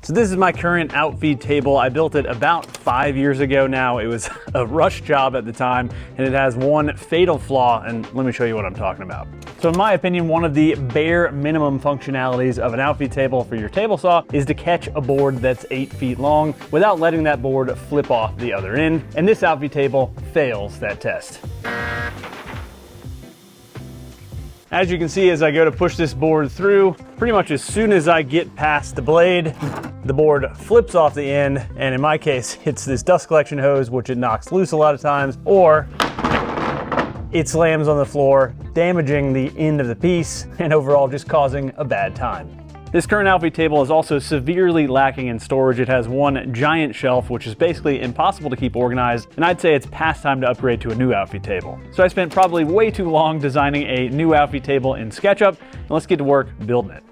So this is my current outfeed table. I built it about 5 years ago now. It was a rush job at the time, and it has one fatal flaw, and let me show you what I'm talking about. So in my opinion, one of the bare minimum functionalities of an outfeed table for your table saw is to catch a board that's 8 feet long without letting that board flip off the other end, and this outfeed table fails that test. As you can see, as I go to push this board through, pretty much as soon as I get past the blade, the board flips off the end, and in my case, hits this dust collection hose, which it knocks loose a lot of times, or it slams on the floor, damaging the end of the piece, and overall just causing a bad time. This current outfeed table is also severely lacking in storage. It has one giant shelf, which is basically impossible to keep organized, and I'd say it's past time to upgrade to a new outfeed table. So I spent probably way too long designing a new outfeed table in SketchUp, and let's get to work building it.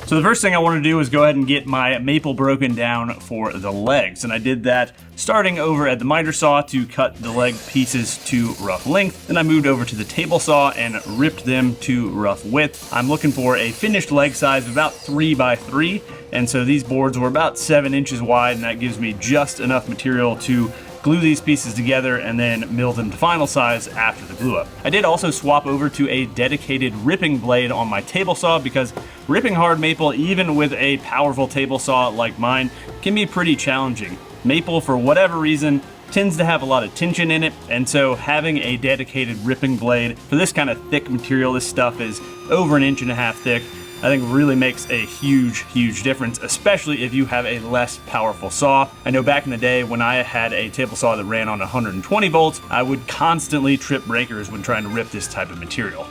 So the first thing I want to do is go ahead and get my maple broken down for the legs, and I did that starting over at the miter saw to cut the leg pieces to rough length. Then I moved over to the table saw and ripped them to rough width. I'm looking for a finished leg size of about 3 by 3, and so these boards were about 7 inches wide, and that gives me just enough material to glue these pieces together and then mill them to final size after the glue up. I did also swap over to a dedicated ripping blade on my table saw because ripping hard maple, even with a powerful table saw like mine, can be pretty challenging. Maple, for whatever reason, tends to have a lot of tension in it, and so having a dedicated ripping blade for this kind of thick material, this stuff is over 1.5 inches thick, I think really makes a huge difference, especially if you have a less powerful saw. I know back in the day when I had a table saw that ran on 120 volts, I would constantly trip breakers when trying to rip this type of material.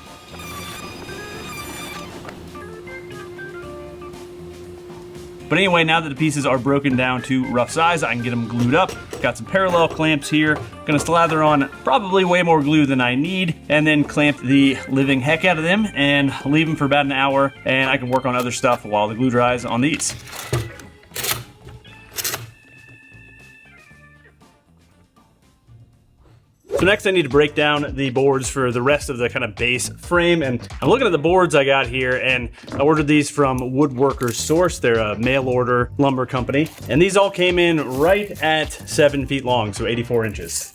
But anyway, now that the pieces are broken down to rough size, I can get them glued up. Got some parallel clamps here. Gonna slather on probably way more glue than I need, and then clamp the living heck out of them and leave them for about an hour, and I can work on other stuff while the glue dries on these. So next I need to break down the boards for the rest of the kind of base frame, and I'm looking at the boards I got here, and I ordered these from Woodworkers Source. They're a mail order lumber company, and these all came in right at 7 feet long, so 84 inches.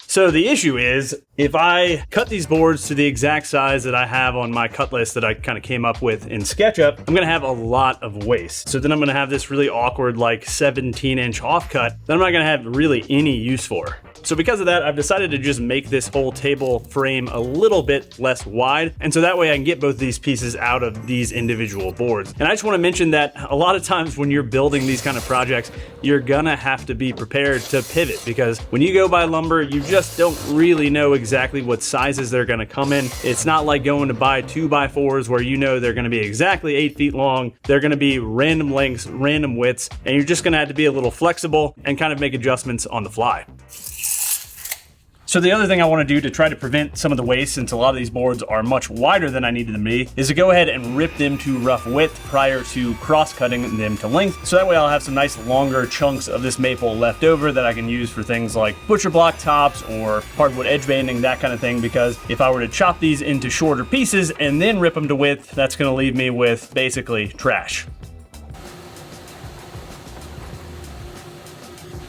So the issue is, if I cut these boards to the exact size that I have on my cut list that I kind of came up with in SketchUp, I'm gonna have a lot of waste. So then I'm gonna have this really awkward, like 17-inch offcut that I'm not gonna have really any use for. So because of that, I've decided to just make this whole table frame a little bit less wide, and so that way I can get both these pieces out of these individual boards. And I just want to mention that a lot of times when you're building these kind of projects, you're gonna have to be prepared to pivot, because when you go buy lumber, you just don't really know exactly what sizes they're gonna come in. It's not like going to buy 2x4s where you know they're gonna be exactly 8 feet long. They're gonna be random lengths, random widths, and you're just gonna have to be a little flexible and kind of make adjustments on the fly. So the other thing I want to do to try to prevent some of the waste, since a lot of these boards are much wider than I needed them to be, is to go ahead and rip them to rough width prior to cross-cutting them to length. So that way I'll have some nice longer chunks of this maple left over that I can use for things like butcher block tops or hardwood edge banding, that kind of thing, because if I were to chop these into shorter pieces and then rip them to width, that's going to leave me with basically trash.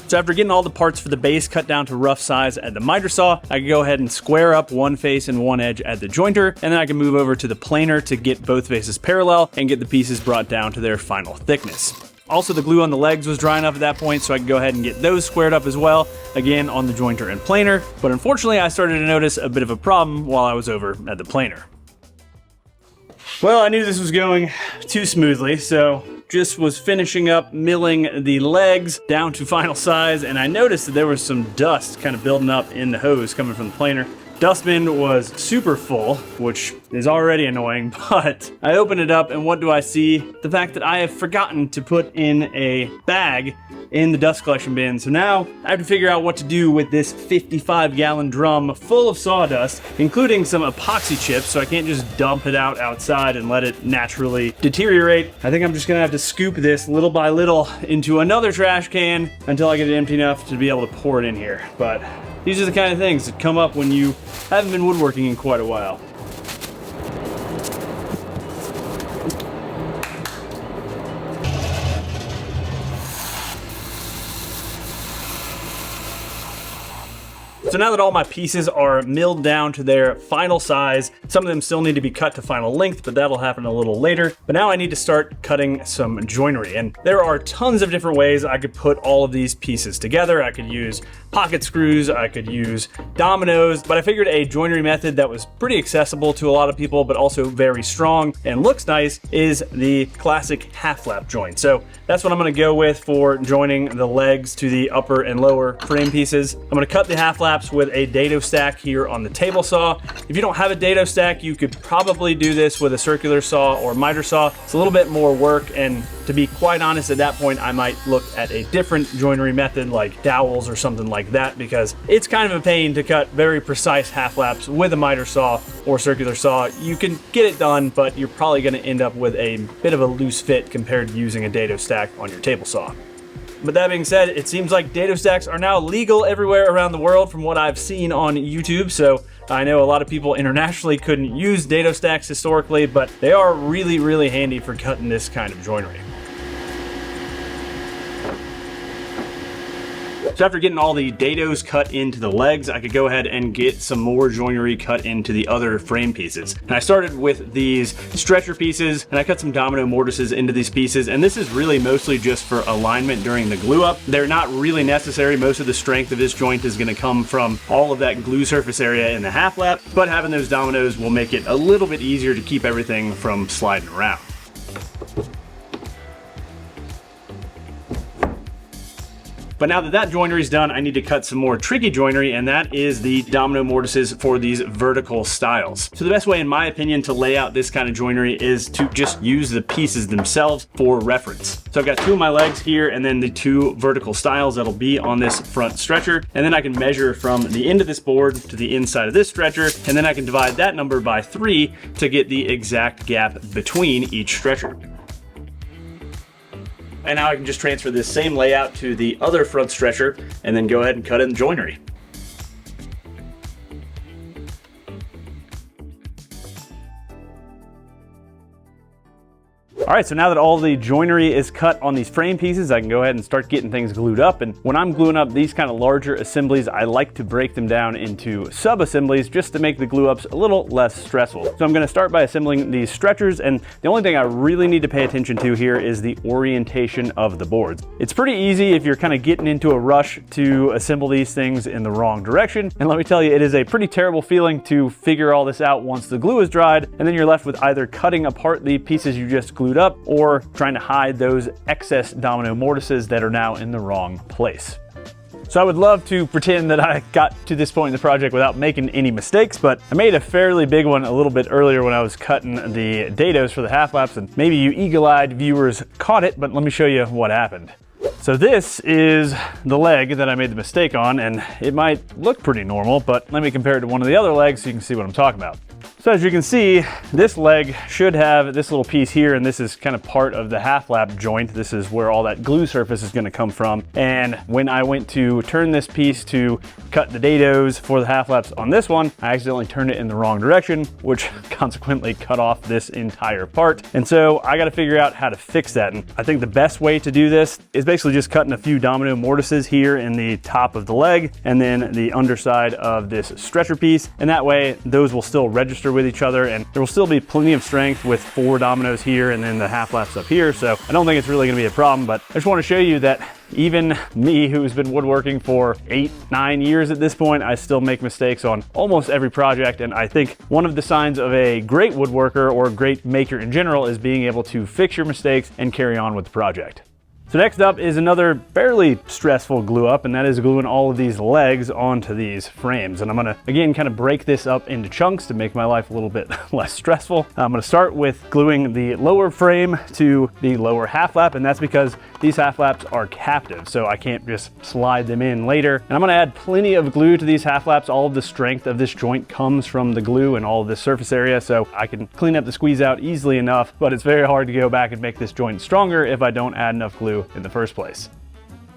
So after getting all the parts for the base cut down to rough size at the miter saw, I can go ahead and square up one face and one edge at the jointer, and then I can move over to the planer to get both faces parallel and get the pieces brought down to their final thickness. Also, the glue on the legs was dry enough at that point, so I could go ahead and get those squared up as well, again on the jointer and planer. But unfortunately, I started to notice a bit of a problem while I was over at the planer. Well, I knew this was going too smoothly, so just was finishing up milling the legs down to final size, and I noticed that there was some dust kind of building up in the hose coming from the planer. Dustbin was super full, which is already annoying, but I open it up and what do I see? The fact that I have forgotten to put in a bag in the dust collection bin. So now I have to figure out what to do with this 55-gallon drum full of sawdust, including some epoxy chips, so I can't just dump it out outside and let it naturally deteriorate. I think I'm just gonna have to scoop this little by little into another trash can until I get it empty enough to be able to pour it in here. But these are the kind of things that come up when you haven't been woodworking in quite a while. So now that all my pieces are milled down to their final size, some of them still need to be cut to final length, but that'll happen a little later. But now I need to start cutting some joinery, and there are tons of different ways I could put all of these pieces together. I could use pocket screws, I could use dominoes, but I figured a joinery method that was pretty accessible to a lot of people, but also very strong and looks nice is the classic half flap joint. So that's what I'm gonna go with for joining the legs to the upper and lower frame pieces. I'm gonna cut the half flaps with a dado stack here on the table saw. If you don't have a dado stack, you could probably do this with a circular saw or miter saw. It's a little bit more work, and to be quite honest, at that point, I might look at a different joinery method like dowels or something like that, because it's kind of a pain to cut very precise half flaps with a miter saw or circular saw. You can get it done, but you're probably gonna end up with a bit of a loose fit compared to using a dado stack on your table saw. But that being said, it seems like dado stacks are now legal everywhere around the world from what I've seen on YouTube. So I know a lot of people internationally couldn't use dado stacks historically, but they are really, really handy for cutting this kind of joinery. So after getting all the dados cut into the legs, I could go ahead and get some more joinery cut into the other frame pieces. And I started with these stretcher pieces, and I cut some domino mortises into these pieces. And this is really mostly just for alignment during the glue up. They're not really necessary. Most of the strength of this joint is gonna come from all of that glue surface area in the half lap, but having those dominoes will make it a little bit easier to keep everything from sliding around. But now that that joinery is done, I need to cut some more tricky joinery, and that is the domino mortises for these vertical stiles. So the best way, in my opinion, to lay out this kind of joinery is to just use the pieces themselves for reference. So I've got two of my legs here, and then the two vertical stiles that'll be on this front stretcher. And then I can measure from the end of this board to the inside of this stretcher, and then I can divide that number by 3 to get the exact gap between each stretcher. And now I can just transfer this same layout to the other front stretcher and then go ahead and cut in joinery. All right, so now that all the joinery is cut on these frame pieces, I can go ahead and start getting things glued up. And when I'm gluing up these kind of larger assemblies, I like to break them down into sub-assemblies just to make the glue ups a little less stressful. So I'm gonna start by assembling these stretchers, and the only thing I really need to pay attention to here is the orientation of the boards. It's pretty easy if you're kind of getting into a rush to assemble these things in the wrong direction. And let me tell you, it is a pretty terrible feeling to figure all this out once the glue is dried, and then you're left with either cutting apart the pieces you just glued up or trying to hide those excess domino mortises that are now in the wrong place. So I would love to pretend that I got to this point in the project without making any mistakes, but I made a fairly big one a little bit earlier when I was cutting the dados for the half laps, and maybe you eagle-eyed viewers caught it, but let me show you what happened. So this is the leg that I made the mistake on, and it might look pretty normal, but let me compare it to one of the other legs so you can see what I'm talking about. So as you can see, this leg should have this little piece here, and this is kind of part of the half lap joint. This is where all that glue surface is gonna come from. And when I went to turn this piece to cut the dados for the half laps on this one, I accidentally turned it in the wrong direction, which consequently cut off this entire part. And so I gotta figure out how to fix that. And I think the best way to do this is basically just cutting a few domino mortises here in the top of the leg and then the underside of this stretcher piece. And that way, those will still register with each other, and there will still be plenty of strength with 4 dominoes here and then the half laps up here. So I don't think it's really gonna be a problem, but I just wanna show you that even me, who's been woodworking for 8-9 years at this point, I still make mistakes on almost every project. And I think one of the signs of a great woodworker or a great maker in general is being able to fix your mistakes and carry on with the project. So next up is another fairly stressful glue up, and that is gluing all of these legs onto these frames. And I'm gonna, again, kind of break this up into chunks to make my life a little bit less stressful. I'm gonna start with gluing the lower frame to the lower half lap, and that's because these half laps are captive, so I can't just slide them in later. And I'm gonna add plenty of glue to these half laps. All of the strength of this joint comes from the glue and all of this surface area, so I can clean up the squeeze out easily enough, but it's very hard to go back and make this joint stronger if I don't add enough glue in the first place.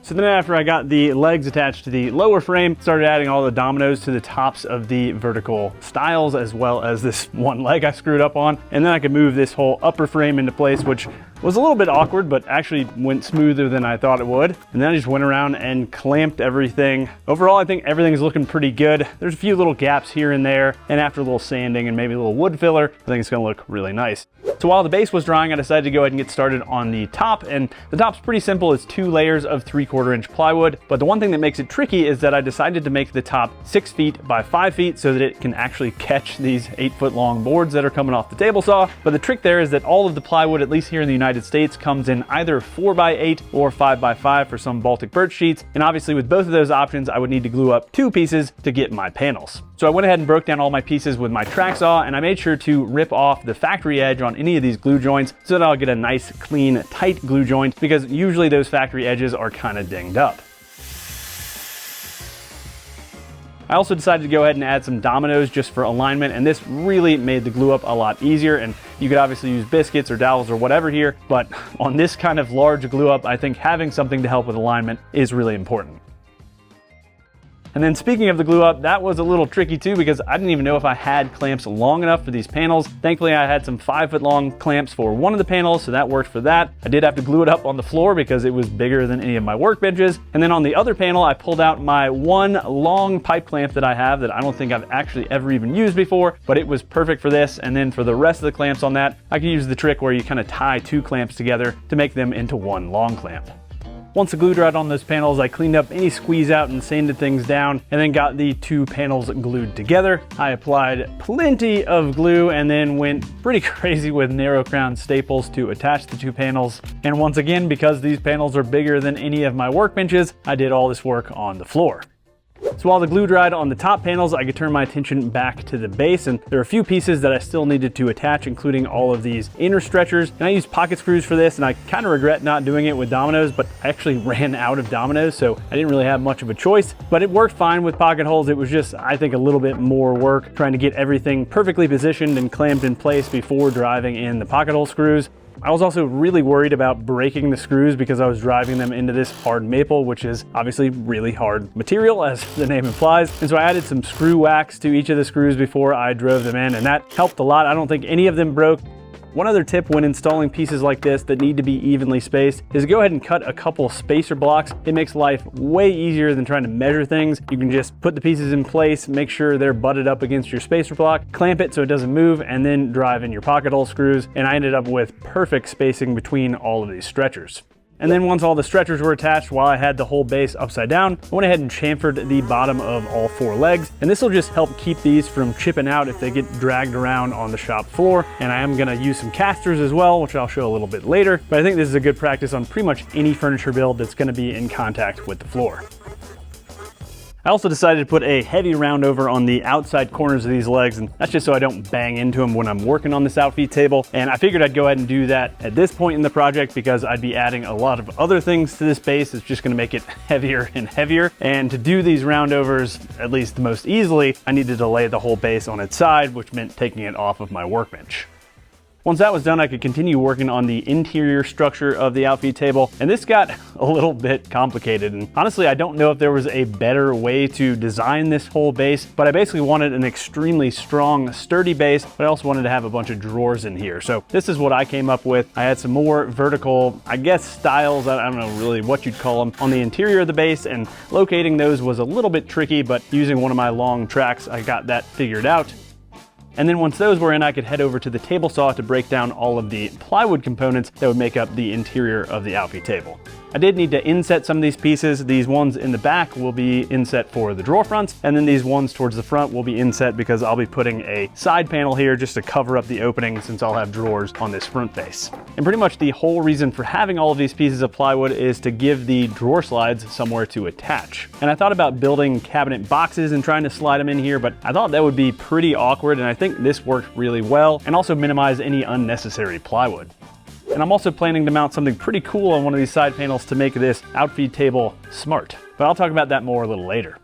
So then after I got the legs attached to the lower frame, started adding all the dominoes to the tops of the vertical stiles, as well as this one leg I screwed up on. And then I could move this whole upper frame into place, which was a little bit awkward, but actually went smoother than I thought it would. And then I just went around and clamped everything. Overall, I think everything's looking pretty good. There's a few little gaps here and there, and after a little sanding and maybe a little wood filler, I think it's gonna look really nice. So while the base was drying, I decided to go ahead and get started on the top, and the top's pretty simple. It's 2 layers of 3/4 inch plywood, but the one thing that makes it tricky is that I decided to make the top 6 feet by 5 feet so that it can actually catch these 8-foot long boards that are coming off the table saw. But the trick there is that all of the plywood, at least here in the United States, comes in either 4x8 or 5x5 for some Baltic birch sheets, and obviously with both of those options, I would need to glue up 2 pieces to get my panels. So I went ahead and broke down all my pieces with my track saw, and I made sure to rip off the factory edge on any of these glue joints so that I'll get a nice, clean, tight glue joint, because usually those factory edges are kind of dinged up. I also decided to go ahead and add some dominoes just for alignment, and this really made the glue up a lot easier. And you could obviously use biscuits or dowels or whatever here, but on this kind of large glue up, I think having something to help with alignment is really important. And then speaking of the glue up, that was a little tricky too, because I didn't even know if I had clamps long enough for these panels. Thankfully, I had some 5-foot long clamps for one of the panels, so that worked for that. I did have to glue it up on the floor because it was bigger than any of my workbenches. And then on the other panel, I pulled out my one long pipe clamp that I have that I don't think I've actually ever even used before, but it was perfect for this. And then for the rest of the clamps on that, I can use the trick where you kind of tie 2 clamps together to make them into one long clamp. Once the glue dried on those panels, I cleaned up any squeeze out and sanded things down, and then got the 2 panels glued together. I applied plenty of glue and then went pretty crazy with narrow crown staples to attach the 2 panels. And once again, because these panels are bigger than any of my workbenches, I did all this work on the floor. So while the glue dried on the top panels, I could turn my attention back to the base, and there are a few pieces that I still needed to attach, including all of these inner stretchers. And I used pocket screws for this, and I kind of regret not doing it with dominoes, but I actually ran out of dominoes, so I didn't really have much of a choice. But it worked fine with pocket holes. It was just, I think, a little bit more work trying to get everything perfectly positioned and clamped in place before driving in the pocket hole screws. I was also really worried about breaking the screws because I was driving them into this hard maple, which is obviously really hard material, as the name implies. And so I added some screw wax to each of the screws before I drove them in, and that helped a lot. I don't think any of them broke. One other tip when installing pieces like this that need to be evenly spaced is go ahead and cut a couple spacer blocks. It makes life way easier than trying to measure things. You can just put the pieces in place, make sure they're butted up against your spacer block, clamp it so it doesn't move, and then drive in your pocket hole screws. And I ended up with perfect spacing between all of these stretchers. And then once all the stretchers were attached, while I had the whole base upside down, I went ahead and chamfered the bottom of all 4 legs. And this will just help keep these from chipping out if they get dragged around on the shop floor. And I am gonna use some casters as well, which I'll show a little bit later. But I think this is a good practice on pretty much any furniture build that's gonna be in contact with the floor. I also decided to put a heavy round over on the outside corners of these legs, and that's just so I don't bang into them when I'm working on this outfeed table. And I figured I'd go ahead and do that at this point in the project because I'd be adding a lot of other things to this base. It's just gonna make it heavier and heavier. And to do these roundovers, at least the most easily, I needed to lay the whole base on its side, which meant taking it off of my workbench. Once that was done, I could continue working on the interior structure of the outfeed table, and this got a little bit complicated. And honestly, I don't know if there was a better way to design this whole base, but I basically wanted an extremely strong, sturdy base, but I also wanted to have a bunch of drawers in here. So this is what I came up with. I had some more vertical, I guess, styles, I don't know really what you'd call them, on the interior of the base, and locating those was a little bit tricky, but using one of my long tracks, I got that figured out. And then once those were in, I could head over to the table saw to break down all of the plywood components that would make up the interior of the outfeed table. I did need to inset some of these pieces. These ones in the back will be inset for the drawer fronts, and then these ones towards the front will be inset because I'll be putting a side panel here just to cover up the opening since I'll have drawers on this front face. And pretty much the whole reason for having all of these pieces of plywood is to give the drawer slides somewhere to attach. And I thought about building cabinet boxes and trying to slide them in here, but I thought that would be pretty awkward, and I think this worked really well and also minimize any unnecessary plywood. And I'm also planning to mount something pretty cool on one of these side panels to make this outfeed table smart. But I'll talk about that more a little later.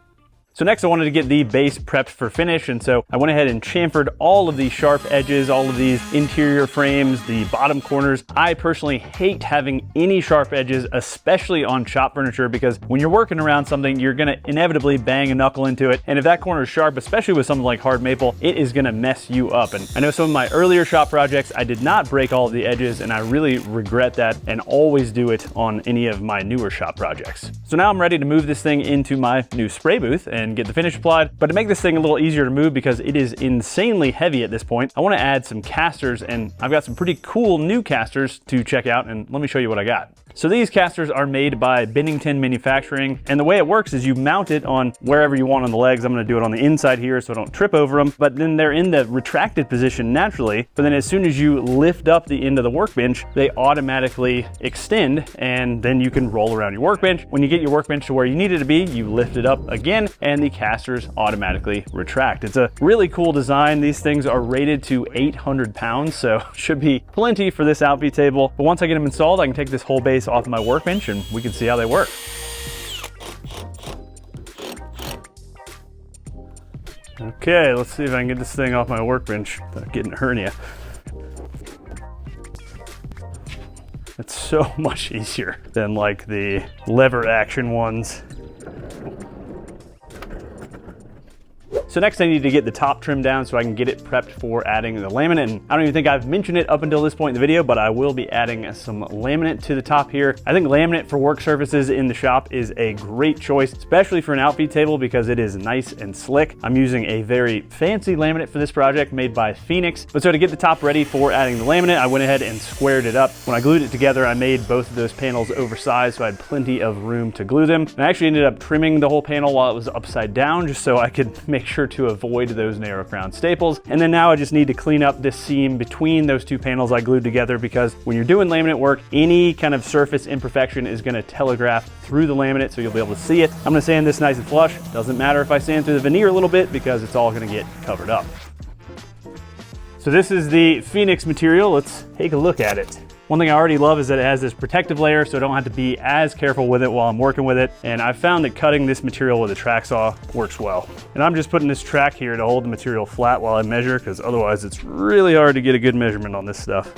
So next I wanted to get the base prepped for finish, and so I went ahead and chamfered all of these sharp edges, all of these interior frames, the bottom corners. I personally hate having any sharp edges, especially on shop furniture, because when you're working around something, you're gonna inevitably bang a knuckle into it. And if that corner is sharp, especially with something like hard maple, it is gonna mess you up. And I know some of my earlier shop projects, I did not break all of the edges, and I really regret that and always do it on any of my newer shop projects. So now I'm ready to move this thing into my new spray booth and get the finish applied. But to make this thing a little easier to move, because it is insanely heavy at this point, I want to add some casters, and I've got some pretty cool new casters to check out, and let me show you what I got. So these casters are made by Bennington Manufacturing, and the way it works is you mount it on wherever you want on the legs. I'm going to do it on the inside here so I don't trip over them, but then they're in the retracted position naturally, but then as soon as you lift up the end of the workbench, they automatically extend, and then you can roll around your workbench. When you get your workbench to where you need it to be, you lift it up again, and the casters automatically retract. It's a really cool design. These things are rated to 800 pounds, so should be plenty for this outfeed table. But once I get them installed, I can take this whole base off my workbench and we can see how they work. Okay, let's see if I can get this thing off my workbench without getting a hernia. It's so much easier than like the lever action ones. So next I need to get the top trim down so I can get it prepped for adding the laminate. And I don't even think I've mentioned it up until this point in the video, but I will be adding some laminate to the top here. I think laminate for work surfaces in the shop is a great choice, especially for an outfeed table, because it is nice and slick. I'm using a very fancy laminate for this project made by Phoenix. But so to get the top ready for adding the laminate, I went ahead and squared it up. When I glued it together, I made both of those panels oversized so I had plenty of room to glue them. And I actually ended up trimming the whole panel while it was upside down just so I could make sure to avoid those narrow crown staples. And then now I just need to clean up this seam between those two panels I glued together, because when you're doing laminate work, any kind of surface imperfection is going to telegraph through the laminate, so you'll be able to see it. I'm going to sand this nice and flush. Doesn't matter if I sand through the veneer a little bit, because it's all going to get covered up. So this is the Phoenix material. Let's take a look at it. One thing I already love is that it has this protective layer, so I don't have to be as careful with it while I'm working with it. And I've found that cutting this material with a track saw works well. And I'm just putting this track here to hold the material flat while I measure, because otherwise it's really hard to get a good measurement on this stuff.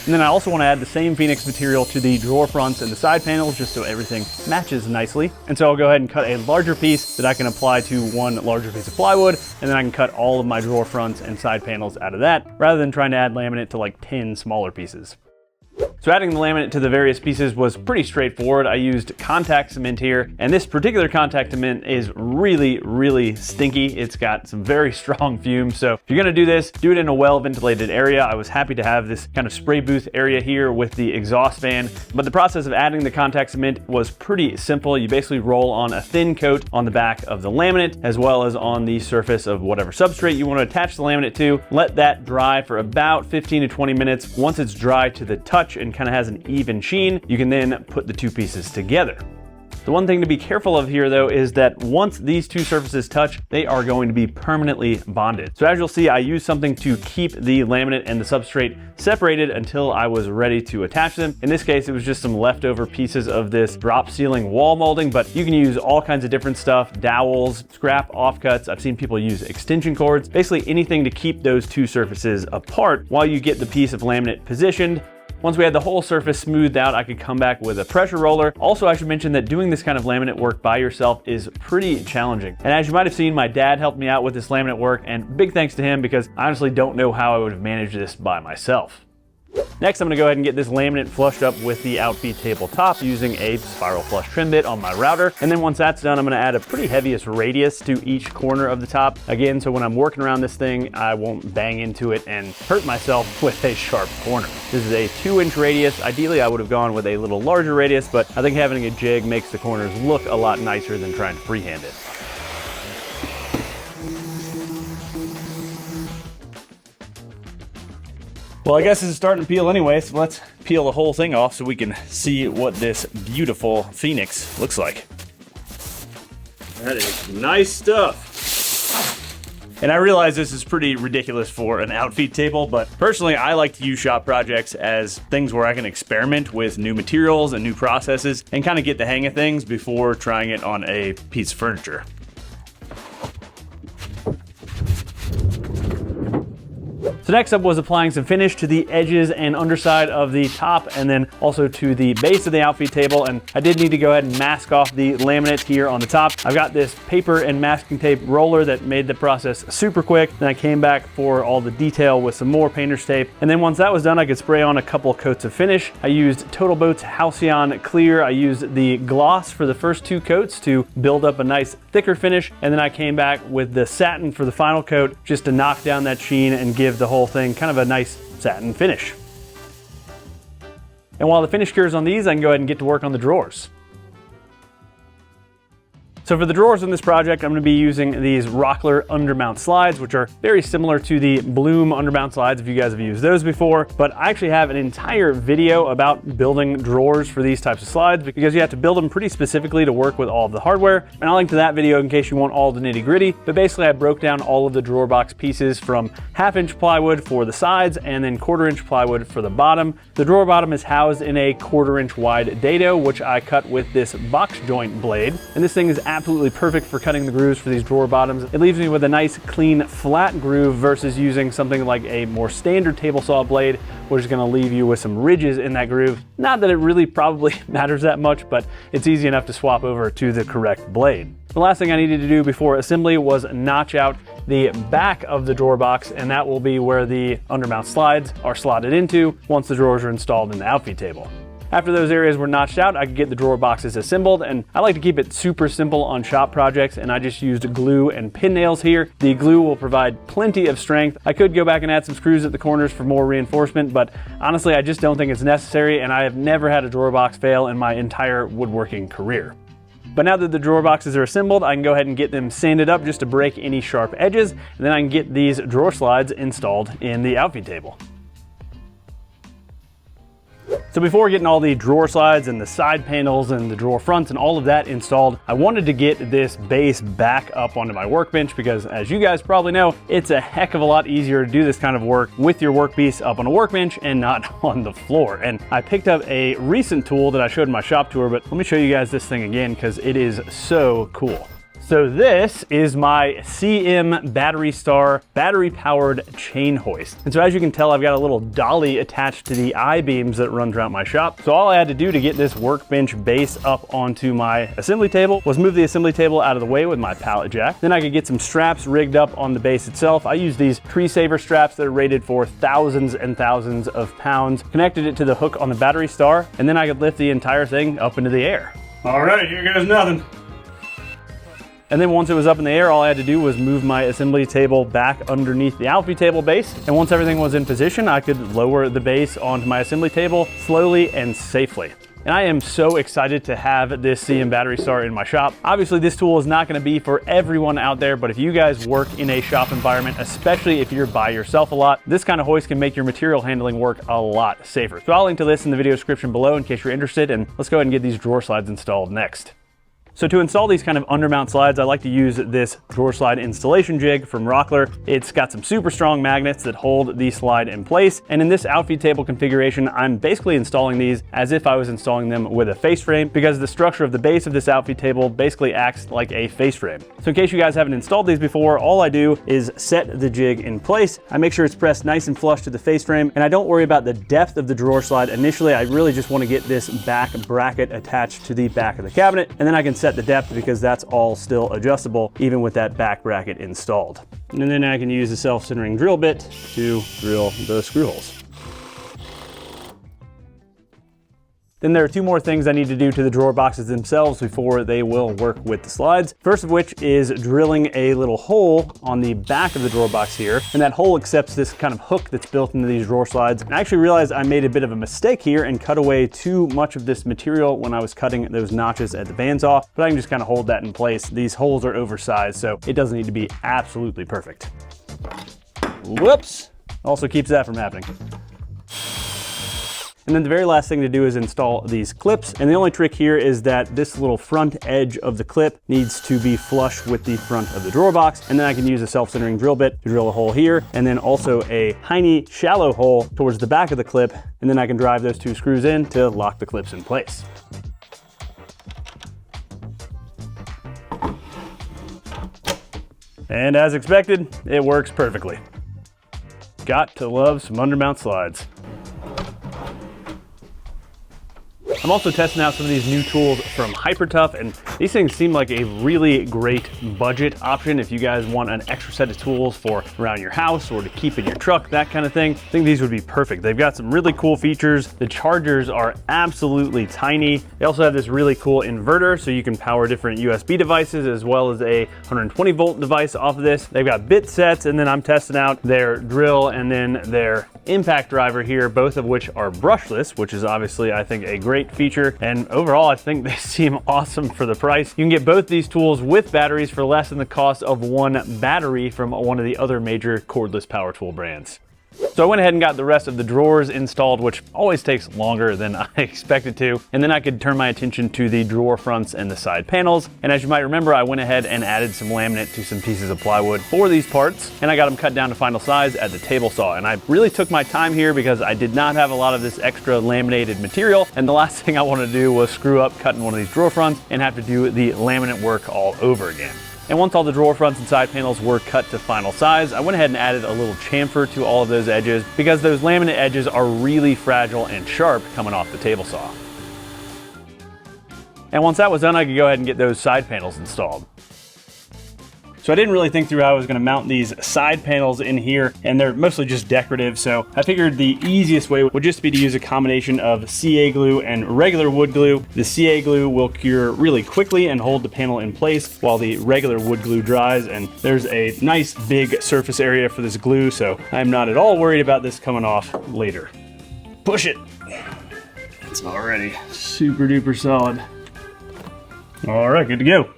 And then I also want to add the same Phoenix material to the drawer fronts and the side panels, just so everything matches nicely. And so I'll go ahead and cut a larger piece that I can apply to one larger piece of plywood, and then I can cut all of my drawer fronts and side panels out of that, rather than trying to add laminate to like 10 smaller pieces. So adding the laminate to the various pieces was pretty straightforward. I used contact cement here, and this particular contact cement is really, really stinky. It's got some very strong fumes. So if you're gonna do this, do it in a well-ventilated area. I was happy to have this kind of spray booth area here with the exhaust fan, but the process of adding the contact cement was pretty simple. You basically roll on a thin coat on the back of the laminate, as well as on the surface of whatever substrate you want to attach the laminate to. Let that dry for about 15 to 20 minutes. Once it's dry to the touch and kind of has an even sheen, you can then put the two pieces together. The one thing to be careful of here though is that once these two surfaces touch, they are going to be permanently bonded. So as you'll see, I used something to keep the laminate and the substrate separated until I was ready to attach them. In this case, it was just some leftover pieces of this drop ceiling wall molding, but you can use all kinds of different stuff, dowels, scrap offcuts. I've seen people use extension cords, basically anything to keep those two surfaces apart while you get the piece of laminate positioned. Once we had the whole surface smoothed out, I could come back with a pressure roller. Also, I should mention that doing this kind of laminate work by yourself is pretty challenging. And as you might have seen, my dad helped me out with this laminate work, and big thanks to him, because I honestly don't know how I would have managed this by myself. Next, I'm gonna go ahead and get this laminate flushed up with the outfeed tabletop using a spiral flush trim bit on my router. And then once that's done, I'm gonna add a pretty heaviest radius to each corner of the top. Again, so when I'm working around this thing, I won't bang into it and hurt myself with a sharp corner. This is a 2-inch radius. Ideally, I would have gone with a little larger radius, but I think having a jig makes the corners look a lot nicer than trying to freehand it. Well, I guess it's starting to peel anyway, so let's peel the whole thing off so we can see what this beautiful Phoenix looks like. That is nice stuff. And I realize this is pretty ridiculous for an outfeed table, but personally, I like to use shop projects as things where I can experiment with new materials and new processes and kind of get the hang of things before trying it on a piece of furniture. So next up was applying some finish to the edges and underside of the top, and then also to the base of the outfeed table. And I did need to go ahead and mask off the laminate here on the top. I've got this paper and masking tape roller that made the process super quick. Then I came back for all the detail with some more painter's tape. And then once that was done, I could spray on a couple coats of finish. I used Total Boat's Halcyon Clear. I used the gloss for the first 2 coats to build up a nice thicker finish. And then I came back with the satin for the final coat just to knock down that sheen and give the whole thing kind of a nice satin finish. And while the finish cures on these, I can go ahead and get to work on the drawers. So for the drawers in this project, I'm going to be using these Rockler undermount slides, which are very similar to the Bloom undermount slides if you guys have used those before. But I actually have an entire video about building drawers for these types of slides because you have to build them pretty specifically to work with all of the hardware. And I'll link to that video in case you want all the nitty gritty. But basically I broke down all of the drawer box pieces from 1/2-inch plywood for the sides and then 1/4-inch plywood for the bottom. The drawer bottom is housed in a 1/4-inch wide dado, which I cut with this box joint blade. And this thing is absolutely perfect for cutting the grooves for these drawer bottoms. It leaves me with a nice, clean, flat groove versus using something like a more standard table saw blade, which is going to leave you with some ridges in that groove. Not that it really probably matters that much, but it's easy enough to swap over to the correct blade. The last thing I needed to do before assembly was notch out the back of the drawer box, and that will be where the undermount slides are slotted into once the drawers are installed in the outfeed table. After those areas were notched out, I could get the drawer boxes assembled, and I like to keep it super simple on shop projects, and I just used glue and pin nails here. The glue will provide plenty of strength. I could go back and add some screws at the corners for more reinforcement, but honestly, I just don't think it's necessary, and I have never had a drawer box fail in my entire woodworking career. But now that the drawer boxes are assembled, I can go ahead and get them sanded up just to break any sharp edges, and then I can get these drawer slides installed in the outfeed table. So before getting all the drawer slides and the side panels and the drawer fronts and all of that installed, I wanted to get this base back up onto my workbench because, as you guys probably know, it's a heck of a lot easier to do this kind of work with your workpiece up on a workbench and not on the floor. And I picked up a recent tool that I showed in my shop tour, but let me show you guys this thing again because it is so cool. So this is my CM Battery Star battery-powered chain hoist. And so as you can tell, I've got a little dolly attached to the I-beams that run throughout my shop. So all I had to do to get this workbench base up onto my assembly table was move the assembly table out of the way with my pallet jack. Then I could get some straps rigged up on the base itself. I use these tree saver straps that are rated for thousands and thousands of pounds. Connected it to the hook on the Battery Star, and then I could lift the entire thing up into the air. All right, here goes nothing. And then once it was up in the air, all I had to do was move my assembly table back underneath the outfeed table base. And once everything was in position, I could lower the base onto my assembly table slowly and safely. And I am so excited to have this CM Battery Star in my shop. Obviously, this tool is not going to be for everyone out there, but if you guys work in a shop environment, especially if you're by yourself a lot, this kind of hoist can make your material handling work a lot safer. So I'll link to this in the video description below in case you're interested, and let's go ahead and get these drawer slides installed next. So to install these kind of undermount slides, I like to use this drawer slide installation jig from Rockler. It's got some super strong magnets that hold the slide in place. And in this outfeed table configuration, I'm basically installing these as if I was installing them with a face frame because the structure of the base of this outfeed table basically acts like a face frame. So in case you guys haven't installed these before, all I do is set the jig in place. I make sure it's pressed nice and flush to the face frame, and I don't worry about the depth of the drawer slide. Initially, I really just want to get this back bracket attached to the back of the cabinet, and then I can set the depth because that's all still adjustable even with that back bracket installed. And then I can use the self-centering drill bit to drill the screw holes. Then there are two more things I need to do to the drawer boxes themselves before they will work with the slides. First of which is drilling a little hole on the back of the drawer box here. And that hole accepts this kind of hook that's built into these drawer slides. And I actually realized I made a bit of a mistake here and cut away too much of this material when I was cutting those notches at the bandsaw, but I can just kind of hold that in place. These holes are oversized, so it doesn't need to be absolutely perfect. Whoops! Also keeps that from happening. And then the very last thing to do is install these clips. And the only trick here is that this little front edge of the clip needs to be flush with the front of the drawer box. And then I can use a self-centering drill bit to drill a hole here, and then also a tiny shallow hole towards the back of the clip. And then I can drive those 2 screws in to lock the clips in place. And as expected, it works perfectly. Got to love some undermount slides. I'm also testing out some of these new tools from Hypertough, and these things seem like a really great budget option if you guys want an extra set of tools for around your house or to keep in your truck, that kind of thing. I think these would be perfect. They've got some really cool features. The chargers are absolutely tiny. They also have this really cool inverter, so you can power different USB devices as well as a 120 volt device off of this. They've got bit sets, and then I'm testing out their drill and then their impact driver here, both of which are brushless, which is obviously, I think, a great feature. And overall, I think they seem awesome for the price. You can get both these tools with batteries for less than the cost of one battery from one of the other major cordless power tool brands. So I went ahead and got the rest of the drawers installed, which always takes longer than I expected to. And then I could turn my attention to the drawer fronts and the side panels. And as you might remember, I went ahead and added some laminate to some pieces of plywood for these parts. And I got them cut down to final size at the table saw. And I really took my time here because I did not have a lot of this extra laminated material. And the last thing I wanted to do was screw up cutting one of these drawer fronts and have to do the laminate work all over again. And once all the drawer fronts and side panels were cut to final size, I went ahead and added a little chamfer to all of those edges because those laminate edges are really fragile and sharp coming off the table saw. And once that was done, I could go ahead and get those side panels installed. So I didn't really think through how I was going to mount these side panels in here, and they're mostly just decorative, so I figured the easiest way would just be to use a combination of CA glue and regular wood glue. The CA glue will cure really quickly and hold the panel in place while the regular wood glue dries, and there's a nice big surface area for this glue, so I'm not at all worried about this coming off later. Push it. It's already super duper solid. All right, good to go.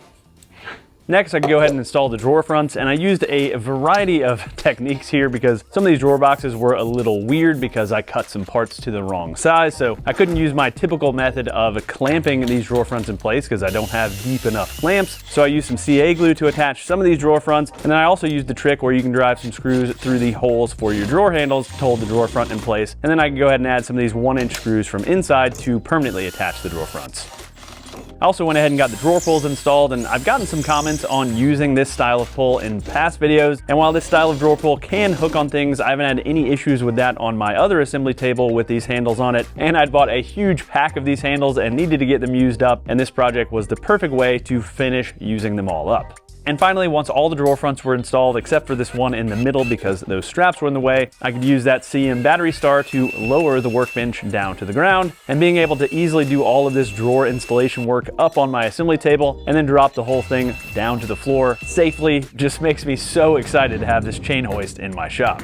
Next, I can go ahead and install the drawer fronts, and I used a variety of techniques here because some of these drawer boxes were a little weird because I cut some parts to the wrong size, so I couldn't use my typical method of clamping these drawer fronts in place because I don't have deep enough clamps. So I used some CA glue to attach some of these drawer fronts, and then I also used the trick where you can drive some screws through the holes for your drawer handles to hold the drawer front in place, and then I can go ahead and add some of these 1-inch screws from inside to permanently attach the drawer fronts. I also went ahead and got the drawer pulls installed, and I've gotten some comments on using this style of pull in past videos. And while this style of drawer pull can hook on things, I haven't had any issues with that on my other assembly table with these handles on it. And I'd bought a huge pack of these handles and needed to get them used up, and this project was the perfect way to finish using them all up. And finally, once all the drawer fronts were installed, except for this one in the middle because those straps were in the way, I could use that CM battery star to lower the workbench down to the ground. And being able to easily do all of this drawer installation work up on my assembly table and then drop the whole thing down to the floor safely just makes me so excited to have this chain hoist in my shop.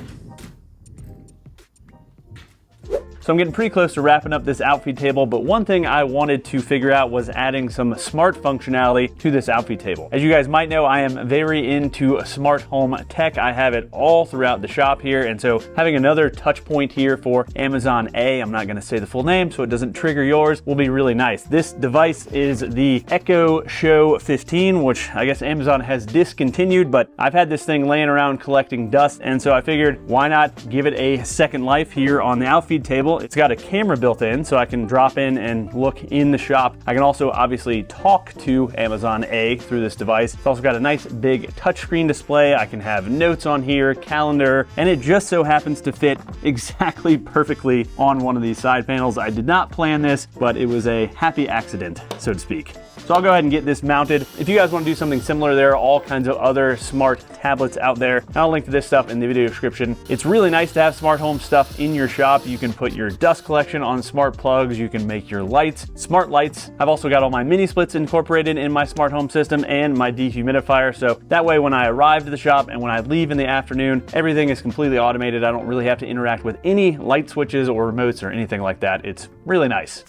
So I'm getting pretty close to wrapping up this outfeed table, but one thing I wanted to figure out was adding some smart functionality to this outfeed table. As you guys might know, I am very into smart home tech. I have it all throughout the shop here, and so having another touch point here for Amazon A, I'm not gonna say the full name so it doesn't trigger yours, will be really nice. This device is the Echo Show 15, which I guess Amazon has discontinued, but I've had this thing laying around collecting dust, and so I figured why not give it a second life here on the outfeed table. It's got a camera built in, so I can drop in and look in the shop. I can also obviously talk to Amazon A through this device. It's also got a nice big touchscreen display. I can have notes on here, calendar, and it just so happens to fit exactly perfectly on one of these side panels. I did not plan this, but it was a happy accident, so to speak. So I'll go ahead and get this mounted. If you guys want to do something similar, there are all kinds of other smart tablets out there. I'll link to this stuff in the video description. It's really nice to have smart home stuff in your shop. You can put your dust collection on smart plugs. You can make your lights smart lights. I've also got all my mini splits incorporated in my smart home system and my dehumidifier. So that way when I arrive to the shop and when I leave in the afternoon, everything is completely automated. I don't really have to interact with any light switches or remotes or anything like that. It's really nice.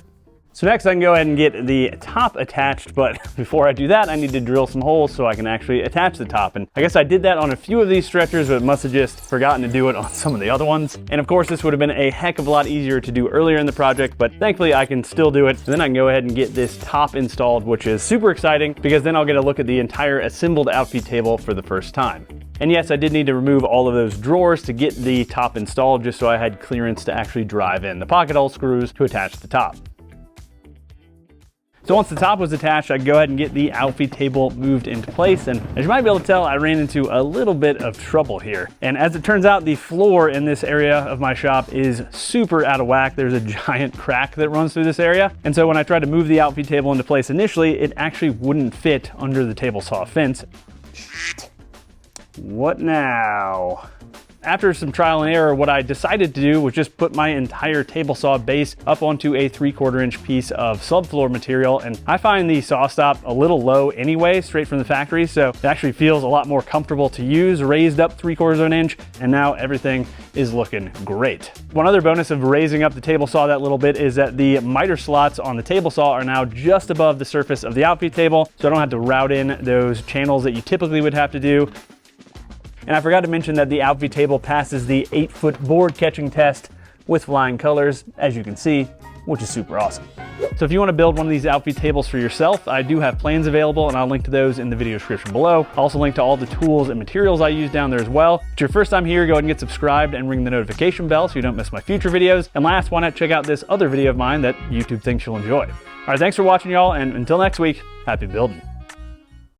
So next I can go ahead and get the top attached, but before I do that, I need to drill some holes so I can actually attach the top. And I guess I did that on a few of these stretchers, but must have just forgotten to do it on some of the other ones. And of course, this would have been a heck of a lot easier to do earlier in the project, but thankfully I can still do it. And then I can go ahead and get this top installed, which is super exciting because then I'll get a look at the entire assembled outfeed table for the first time. And yes, I did need to remove all of those drawers to get the top installed just so I had clearance to actually drive in the pocket hole screws to attach the top. So once the top was attached, I could go ahead and get the outfeed table moved into place. And as you might be able to tell, I ran into a little bit of trouble here. And as it turns out, the floor in this area of my shop is super out of whack. There's a giant crack that runs through this area. And so when I tried to move the outfeed table into place initially, it actually wouldn't fit under the table saw fence. What now? After some trial and error, what I decided to do was just put my entire table saw base up onto a 3/4 inch piece of subfloor material. And I find the saw stop a little low anyway, straight from the factory. So it actually feels a lot more comfortable to use, raised up 3/4 of an inch. And now everything is looking great. One other bonus of raising up the table saw that little bit is that the miter slots on the table saw are now just above the surface of the outfeed table. So I don't have to route in those channels that you typically would have to do. And I forgot to mention that the outfeed table passes the 8-foot board catching test with flying colors, as you can see, which is super awesome. So if you want to build one of these outfeed tables for yourself, I do have plans available and I'll link to those in the video description below. I'll also link to all the tools and materials I use down there as well. If it's your first time here, go ahead and get subscribed and ring the notification bell so you don't miss my future videos. And last, why not check out this other video of mine that YouTube thinks you'll enjoy. All right, thanks for watching, y'all, and until next week, happy building.